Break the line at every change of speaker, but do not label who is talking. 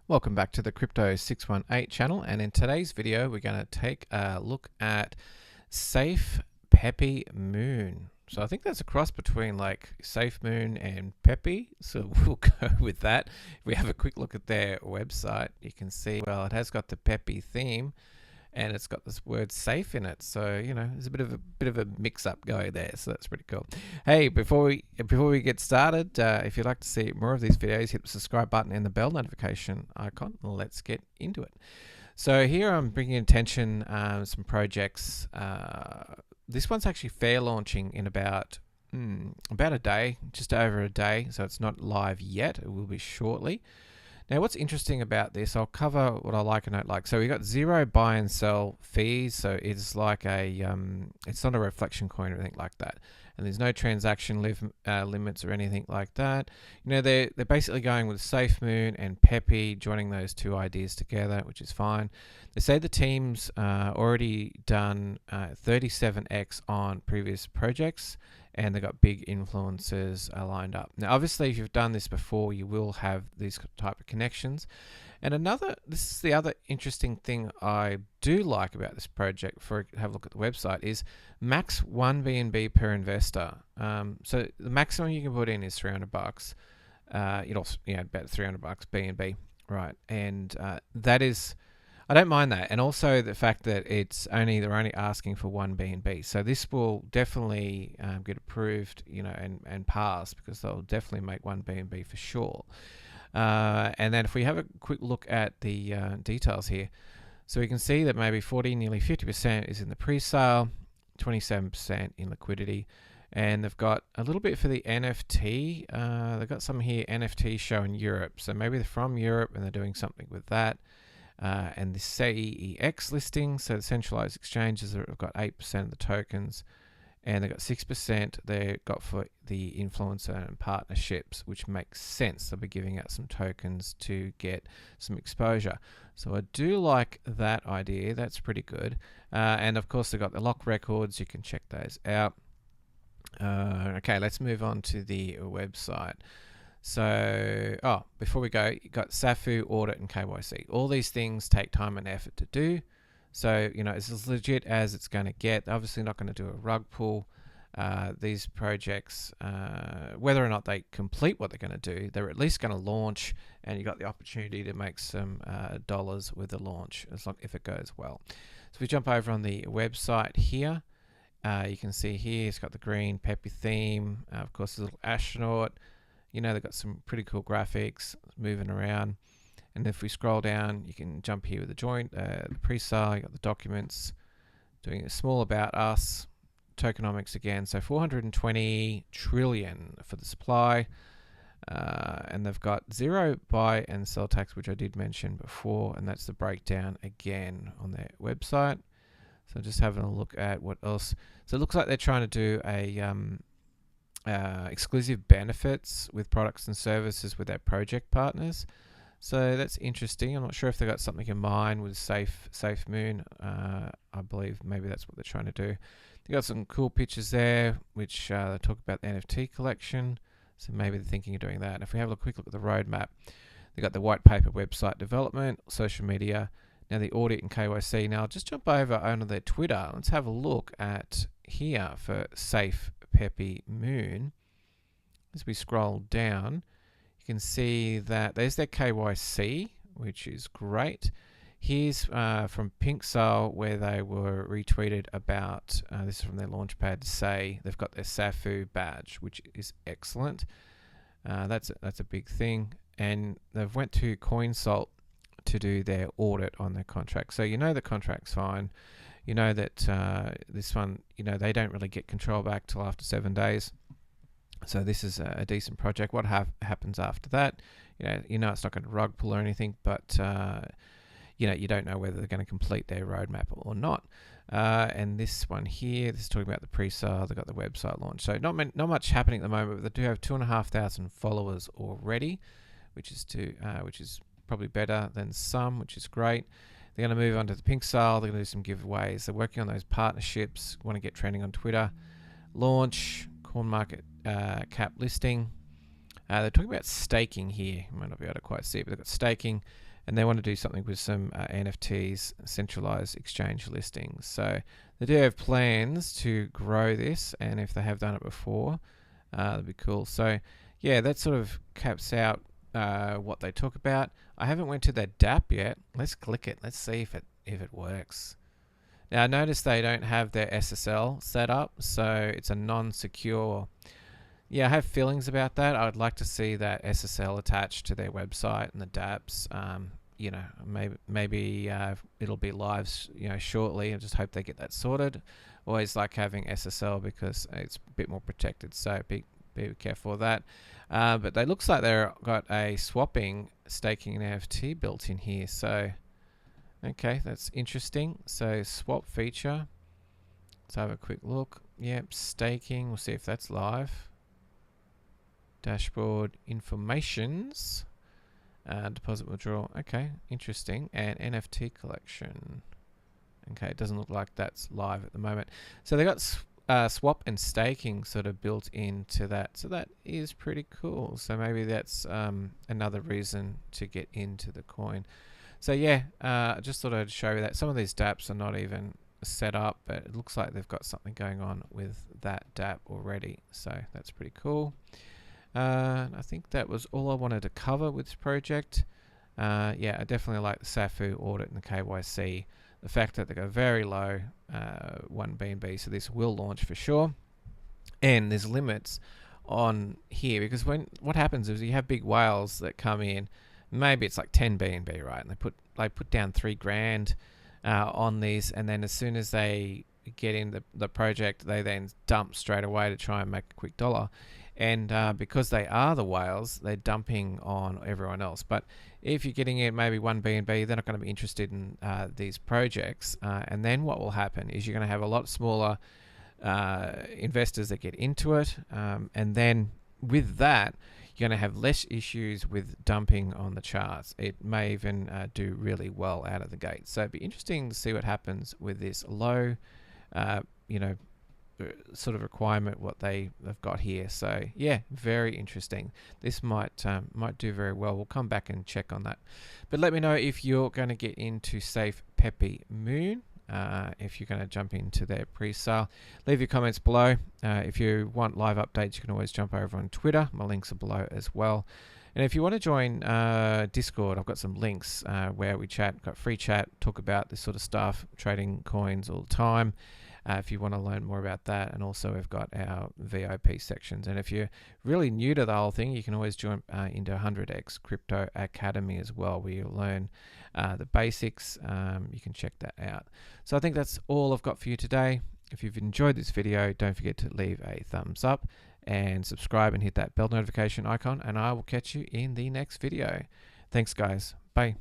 Welcome back to the Crypto 618 channel, and in today's video we're going to take a look at Safe PepeMoon. So I think that's a cross between like SafeMoon and Pepe, so we'll go with that. If we have a quick look at their website, you can see, well, it has got the Pepe theme and it's got this word safe in it, so you know there's a bit of a mix-up going there, so that's pretty cool. Hey, before we get started, if you'd like to see more of these videos, hit the subscribe button and the bell notification icon. Let's get into it. So here I'm bringing attention some projects. This one's actually fair launching in about a day, just over a day, so it's not live yet. It will be shortly. Now, what's interesting about this, I'll cover what I like and don't like. So we got zero buy and sell fees. So it's like it's not a reflection coin or anything like that. And there's no transaction limits or anything like that. You know, they're basically going with SafeMoon and Pepe, joining those two ideas together, which is fine. They say the team's already done 37x on previous projects, and they've got big influencers lined up. Now, obviously, if you've done this before, you will have these type of connections. And this is the other interesting thing I do like about this project, before I have a look at the website, is max 1 BNB per investor. So the maximum you can put in is $300. About $300 BNB, right? And that is, I don't mind that, and also the fact that they're only asking for 1 BNB. So this will definitely get approved, you know, and pass, because they'll definitely make 1 BNB for sure. And then if we have a quick look at the details here, so we can see that maybe nearly 50% is in the pre-sale, 27% in liquidity, and they've got a little bit for the NFT. They've got some here, NFT show in Europe, so maybe they're from Europe and they're doing something with that. And the CEX listing, so the centralized exchanges have got 8% of the tokens, and they've got 6% they got for the influencer and partnerships, which makes sense. They'll be giving out some tokens to get some exposure. So I do like that idea. That's pretty good. And of course, they've got the lock records. You can check those out. Okay, let's move on to the website. So, before we go, you got SAFU, audit, and KYC. All these things take time and effort to do. So, you know, it's as legit as it's going to get. They're obviously not going to do a rug pull. These projects, whether or not they complete what they're going to do, they're at least going to launch, and you got the opportunity to make some dollars with the launch, if it goes well. So if we jump over on the website here, you can see here it's got the green Pepe theme. Of course, a little astronaut. You know, they've got some pretty cool graphics moving around. And if we scroll down, you can jump here with the the pre-sale, you got the documents, doing a small about us, tokenomics again. So 420 trillion for the supply. And they've got zero buy and sell tax, which I did mention before. And that's the breakdown again on their website. So just having a look at what else. So it looks like they're trying to do exclusive benefits with products and services with their project partners. So that's interesting. I'm not sure if they got something in mind with SafeMoon. I believe maybe that's what they're trying to do. They got some cool pictures there, which they talk about the NFT collection. So maybe they're thinking of doing that. And if we have a quick look at the roadmap, they got the white paper, website development, social media, now the audit and KYC. Now I'll just jump over onto their Twitter. Let's have a look at here for Safe PepeMoon. As we scroll down, you can see that there's their KYC, which is great. Here's from Presale, where they were retweeted about, this is from their launchpad, to say they've got their SAFU badge, which is excellent. That's a big thing. And they've went to CoinSalt to do their audit on their contract. So you know the contract's fine. You know that this one, you know, they don't really get control back till after 7 days. So this is a decent project. What happens after that? You know it's not going to rug pull or anything, but you know, you don't know whether they're going to complete their roadmap or not. And this one here, this is talking about the pre-sale. They've got the website launch. So not much happening at the moment, but they do have 2,500 followers already, which is probably better than some, which is great. They're going to move on to the pink sale. They're going to do some giveaways. They're working on those partnerships. Want to get trending on Twitter. Launch, corn market cap listing. They're talking about staking here. You might not be able to quite see it, but they've got staking. and they want to do something with some NFTs, centralized exchange listings. So they do have plans to grow this, and if they have done it before, that'd be cool. So yeah, that sort of caps out what they talk about. I haven't went to their DApp yet. Let's click it. Let's see if it works. Now notice they don't have their SSL set up, so it's a non-secure. Yeah, I have feelings about that. I would like to see that SSL attached to their website and the dApps. You know, maybe it'll be live, shortly. I just hope they get that sorted. Always like having SSL because it's a bit more protected. So be careful of that. But it looks like they've got a swapping, staking, and NFT built in here. So okay, that's interesting. So swap feature. Let's have a quick look. Yep, staking. We'll see if that's live. Dashboard informations. Deposit withdrawal. Okay, interesting. And NFT collection. Okay, it doesn't look like that's live at the moment. So they got swap and staking sort of built into that. So that is pretty cool. So maybe that's another reason to get into the coin. So yeah, I just thought I'd show you that. Some of these dApps are not even set up, but it looks like they've got something going on with that dApp already. So that's pretty cool. I think that was all I wanted to cover with this project. Yeah, I definitely like the SAFU audit and the KYC. The fact that they go very low, 1 BNB, so this will launch for sure. And there's limits on here because what happens is you have big whales that come in. Maybe it's like 10 BNB, right? And they put down $3,000 on these, and then as soon as they get in the project, they then dump straight away to try and make a quick dollar. And because they are the whales, they're dumping on everyone else. But if you're getting in maybe 1 BNB, they're not going to be interested in these projects. And then what will happen is you're going to have a lot smaller investors that get into it. And then with that, you're going to have less issues with dumping on the charts. It may even do really well out of the gate. So it'd be interesting to see what happens with this low, sort of requirement what they've got here. So yeah, very interesting. This might do very well. We'll come back and check on that. But let me know if you're going to get into Safe PepeMoon. If you're going to jump into their pre-sale, leave your comments below. If you want live updates, you can always jump over on Twitter. My links are below as well. And if you want to join Discord, I've got some links where we got free chat, talk about this sort of stuff, trading coins all the time. If you want to learn more about that, and also we've got our VIP sections. And if you're really new to the whole thing, you can always join into 100x Crypto Academy as well, where you learn the basics. You can check that out. So I think that's all I've got for you today. If you've enjoyed this video, don't forget to leave a thumbs up and subscribe and hit that bell notification icon, and I will catch you in the next video. Thanks guys. Bye.